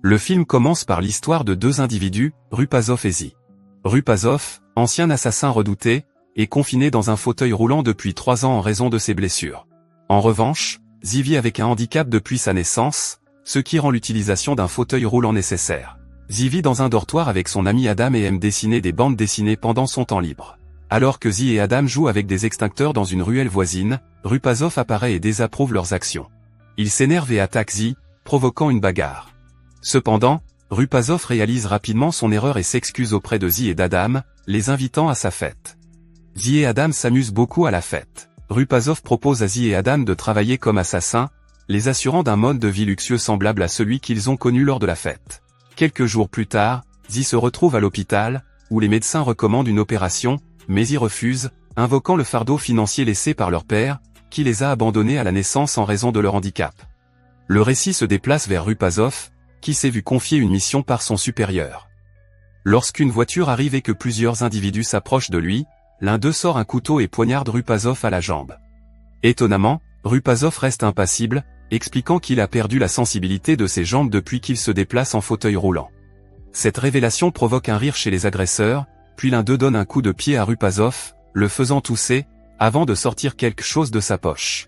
Le film commence par l'histoire de deux individus, Rupasov et Zi. Rupasov, ancien assassin redouté, est confiné dans un fauteuil roulant depuis 3 ans en raison de ses blessures. En revanche, Zi vit avec un handicap depuis sa naissance, ce qui rend l'utilisation d'un fauteuil roulant nécessaire. Zi vit dans un dortoir avec son ami Adam et aime dessiner des bandes dessinées pendant son temps libre. Alors que Zi et Adam jouent avec des extincteurs dans une ruelle voisine, Rupasov apparaît et désapprouve leurs actions. Il s'énerve et attaque Zi, provoquant une bagarre. Cependant, Rupasov réalise rapidement son erreur et s'excuse auprès de Zi et d'Adam, les invitant à sa fête. Zi et Adam s'amusent beaucoup à la fête. Rupasov propose à Zi et Adam de travailler comme assassins, les assurant d'un mode de vie luxueux semblable à celui qu'ils ont connu lors de la fête. Quelques jours plus tard, Zi se retrouve à l'hôpital, où les médecins recommandent une opération, mais Zi refuse, invoquant le fardeau financier laissé par leur père, qui les a abandonnés à la naissance en raison de leur handicap. Le récit se déplace vers Rupasov, qui s'est vu confier une mission par son supérieur. Lorsqu'une voiture arrive et que plusieurs individus s'approchent de lui, l'un d'eux sort un couteau et poignarde Rupasov à la jambe. Étonnamment, Rupasov reste impassible, expliquant qu'il a perdu la sensibilité de ses jambes depuis qu'il se déplace en fauteuil roulant. Cette révélation provoque un rire chez les agresseurs, puis l'un d'eux donne un coup de pied à Rupasov, le faisant tousser, avant de sortir quelque chose de sa poche.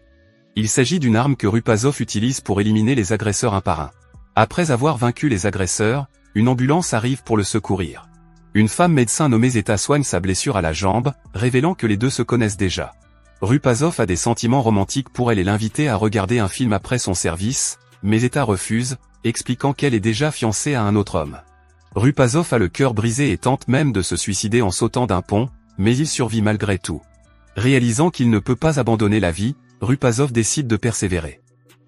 Il s'agit d'une arme que Rupasov utilise pour éliminer les agresseurs un par un. Après avoir vaincu les agresseurs, une ambulance arrive pour le secourir. Une femme médecin nommée Zeta soigne sa blessure à la jambe, révélant que les deux se connaissent déjà. Rupasov a des sentiments romantiques pour elle et l'invite à regarder un film après son service, mais Zeta refuse, expliquant qu'elle est déjà fiancée à un autre homme. Rupasov a le cœur brisé et tente même de se suicider en sautant d'un pont, mais il survit malgré tout. Réalisant qu'il ne peut pas abandonner la vie, Rupasov décide de persévérer.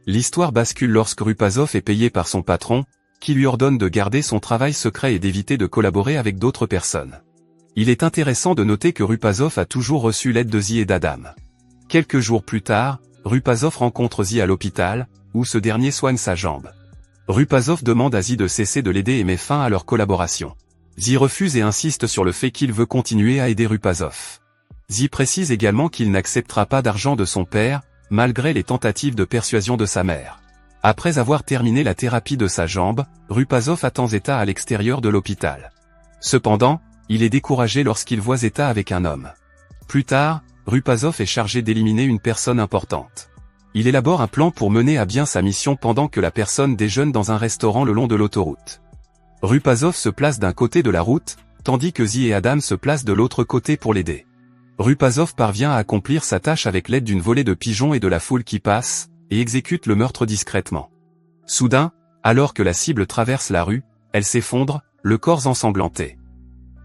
L'histoire bascule lorsque Rupasov est payé par son patron, qui lui ordonne de garder son travail secret et d'éviter de collaborer avec d'autres personnes. Il est intéressant de noter que Rupasov a toujours reçu l'aide de Zi et d'Adam. Quelques jours plus tard, Rupasov rencontre Zi à l'hôpital, où ce dernier soigne sa jambe. Rupasov demande à Zi de cesser de l'aider et met fin à leur collaboration. Zi refuse et insiste sur le fait qu'il veut continuer à aider Rupasov. Zi précise également qu'il n'acceptera pas d'argent de son père, malgré les tentatives de persuasion de sa mère. Après avoir terminé la thérapie de sa jambe, Rupasov attend Zeta à l'extérieur de l'hôpital. Cependant, il est découragé lorsqu'il voit Zeta avec un homme. Plus tard, Rupasov est chargé d'éliminer une personne importante. Il élabore un plan pour mener à bien sa mission pendant que la personne déjeune dans un restaurant le long de l'autoroute. Rupasov se place d'un côté de la route, tandis que Zi et Adam se placent de l'autre côté pour l'aider. Rupasov parvient à accomplir sa tâche avec l'aide d'une volée de pigeons et de la foule qui passe, et exécute le meurtre discrètement. Soudain, alors que la cible traverse la rue, elle s'effondre, le corps ensanglanté.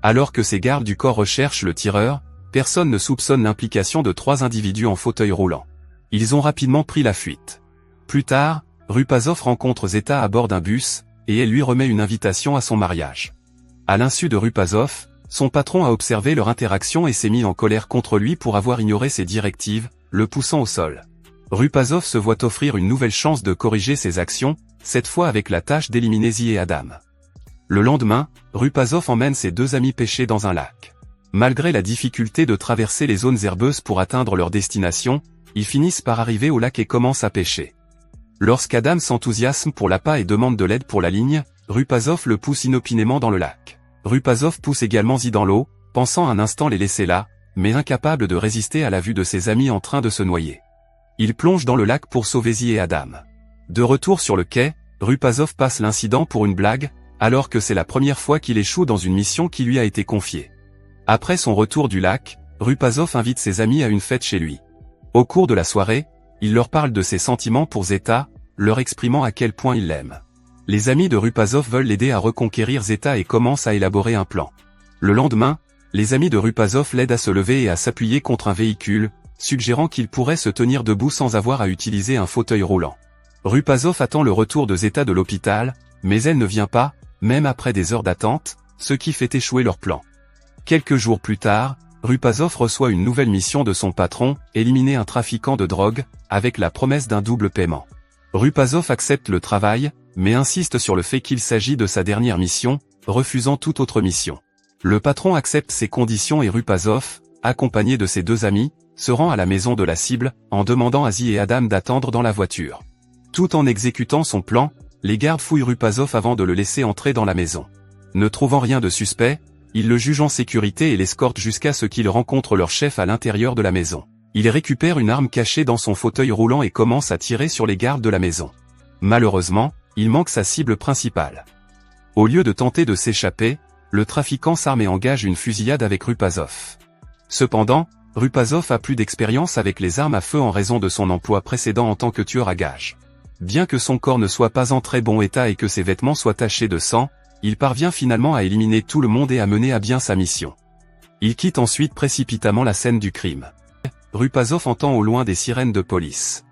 Alors que ses gardes du corps recherchent le tireur, personne ne soupçonne l'implication de 3 individus en fauteuil roulant. Ils ont rapidement pris la fuite. Plus tard, Rupasov rencontre Zeta à bord d'un bus, et elle lui remet une invitation à son mariage. À l'insu de Rupasov, son patron a observé leur interaction et s'est mis en colère contre lui pour avoir ignoré ses directives, le poussant au sol. Rupasov se voit offrir une nouvelle chance de corriger ses actions, cette fois avec la tâche d'éliminer Zi et Adam. Le lendemain, Rupasov emmène ses 2 amis pêcher dans un lac. Malgré la difficulté de traverser les zones herbeuses pour atteindre leur destination, ils finissent par arriver au lac et commencent à pêcher. Lorsqu'Adam s'enthousiasme pour l'appât et demande de l'aide pour la ligne, Rupasov le pousse inopinément dans le lac. Rupasov pousse également Zi dans l'eau, pensant un instant les laisser là, mais incapable de résister à la vue de ses amis en train de se noyer. Il plonge dans le lac pour sauver Zi et Adam. De retour sur le quai, Rupasov passe l'incident pour une blague, alors que c'est la première fois qu'il échoue dans une mission qui lui a été confiée. Après son retour du lac, Rupasov invite ses amis à une fête chez lui. Au cours de la soirée, il leur parle de ses sentiments pour Zeta, leur exprimant à quel point il l'aime. Les amis de Rupasov veulent l'aider à reconquérir Zeta et commencent à élaborer un plan. Le lendemain, les amis de Rupasov l'aident à se lever et à s'appuyer contre un véhicule, suggérant qu'il pourrait se tenir debout sans avoir à utiliser un fauteuil roulant. Rupasov attend le retour de Zeta de l'hôpital, mais elle ne vient pas, même après des heures d'attente, ce qui fait échouer leur plan. Quelques jours plus tard, Rupasov reçoit une nouvelle mission de son patron, éliminer un trafiquant de drogue, avec la promesse d'un double paiement. Rupasov accepte le travail, mais insiste sur le fait qu'il s'agit de sa dernière mission, refusant toute autre mission. Le patron accepte ces conditions et Rupasov, accompagné de ses 2 amis, se rend à la maison de la cible, en demandant à Zi et Adam d'attendre dans la voiture. Tout en exécutant son plan, les gardes fouillent Rupazov avant de le laisser entrer dans la maison. Ne trouvant rien de suspect, ils le jugent en sécurité et l'escortent jusqu'à ce qu'ils rencontrent leur chef à l'intérieur de la maison. Il récupère une arme cachée dans son fauteuil roulant et commence à tirer sur les gardes de la maison. Malheureusement, il manque sa cible principale. Au lieu de tenter de s'échapper, le trafiquant s'arme et engage une fusillade avec Rupazov. Cependant, Rupazov a plus d'expérience avec les armes à feu en raison de son emploi précédent en tant que tueur à gages. Bien que son corps ne soit pas en très bon état et que ses vêtements soient tachés de sang, il parvient finalement à éliminer tout le monde et à mener à bien sa mission. Il quitte ensuite précipitamment la scène du crime. Rupazov entend au loin des sirènes de police.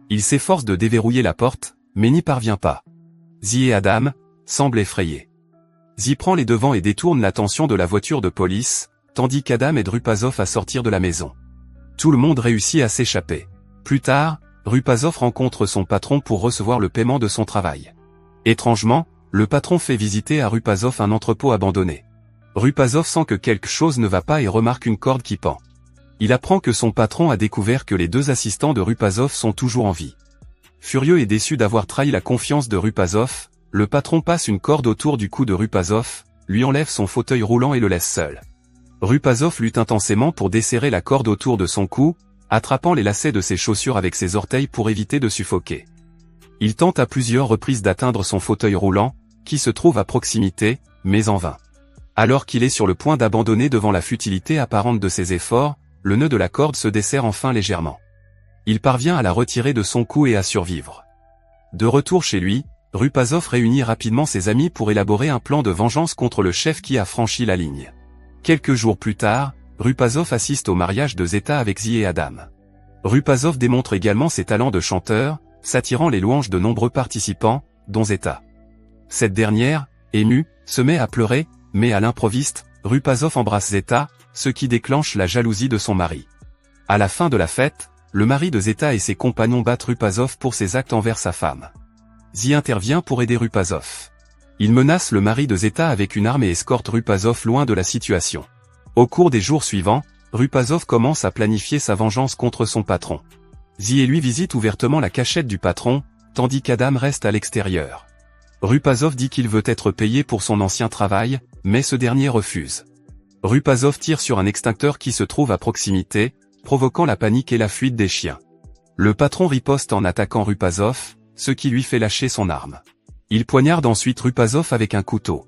Il s'efforce de déverrouiller la porte, mais n'y parvient pas. Zi et Adam semblent effrayés. Zi prend les devants et détourne l'attention de la voiture de police, tandis qu'Adam aide Rupazov à sortir de la maison. Tout le monde réussit à s'échapper. Plus tard, Rupazov rencontre son patron pour recevoir le paiement de son travail. Étrangement, le patron fait visiter à Rupazov un entrepôt abandonné. Rupazov sent que quelque chose ne va pas et remarque une corde qui pend. Il apprend que son patron a découvert que les deux assistants de Rupazov sont toujours en vie. Furieux et déçu d'avoir trahi la confiance de Rupazov, le patron passe une corde autour du cou de Rupazov, lui enlève son fauteuil roulant et le laisse seul. Rupazov lutte intensément pour desserrer la corde autour de son cou, attrapant les lacets de ses chaussures avec ses orteils pour éviter de suffoquer. Il tente à plusieurs reprises d'atteindre son fauteuil roulant, qui se trouve à proximité, mais en vain. Alors qu'il est sur le point d'abandonner devant la futilité apparente de ses efforts, le nœud de la corde se desserre enfin légèrement. Il parvient à la retirer de son cou et à survivre. De retour chez lui, Rupazov réunit rapidement ses amis pour élaborer un plan de vengeance contre le chef qui a franchi la ligne. Quelques jours plus tard, Rupazov assiste au mariage de Zeta avec Zi et Adam. Rupazov démontre également ses talents de chanteur, s'attirant les louanges de nombreux participants, dont Zeta. Cette dernière, émue, se met à pleurer, mais à l'improviste, Rupazov embrasse Zeta, ce qui déclenche la jalousie de son mari. À la fin de la fête, le mari de Zeta et ses compagnons battent Rupazov pour ses actes envers sa femme. Zi intervient pour aider Rupazov. Il menace le mari de Zeta avec une arme et escorte Rupazov loin de la situation. Au cours des jours suivants, Rupazov commence à planifier sa vengeance contre son patron. Zi et lui visitent ouvertement la cachette du patron, tandis qu'Adam reste à l'extérieur. Rupazov dit qu'il veut être payé pour son ancien travail, mais ce dernier refuse. Rupazov tire sur un extincteur qui se trouve à proximité, provoquant la panique et la fuite des chiens. Le patron riposte en attaquant Rupazov, ce qui lui fait lâcher son arme. Il poignarde ensuite Rupazov avec un couteau.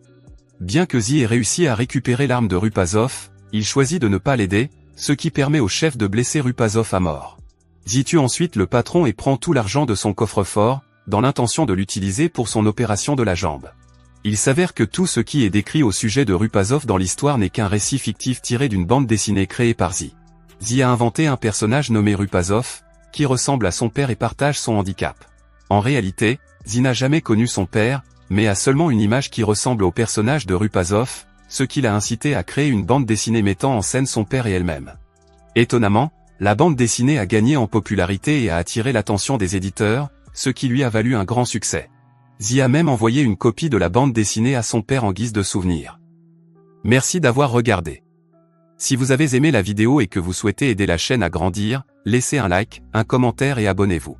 Bien que Zi ait réussi à récupérer l'arme de Rupazov, il choisit de ne pas l'aider, ce qui permet au chef de blesser Rupazov à mort. Zi tue ensuite le patron et prend tout l'argent de son coffre-fort, dans l'intention de l'utiliser pour son opération de la jambe. Il s'avère que tout ce qui est décrit au sujet de Rupazov dans l'histoire n'est qu'un récit fictif tiré d'une bande dessinée créée par Zi. Zi a inventé un personnage nommé Rupazov, qui ressemble à son père et partage son handicap. En réalité, Zi n'a jamais connu son père, mais a seulement une image qui ressemble au personnage de Rupazov, ce qui l'a incité à créer une bande dessinée mettant en scène son père et elle-même. Étonnamment, la bande dessinée a gagné en popularité et a attiré l'attention des éditeurs, ce qui lui a valu un grand succès. Zi a même envoyé une copie de la bande dessinée à son père en guise de souvenir. Merci d'avoir regardé. Si vous avez aimé la vidéo et que vous souhaitez aider la chaîne à grandir, laissez un like, un commentaire et abonnez-vous.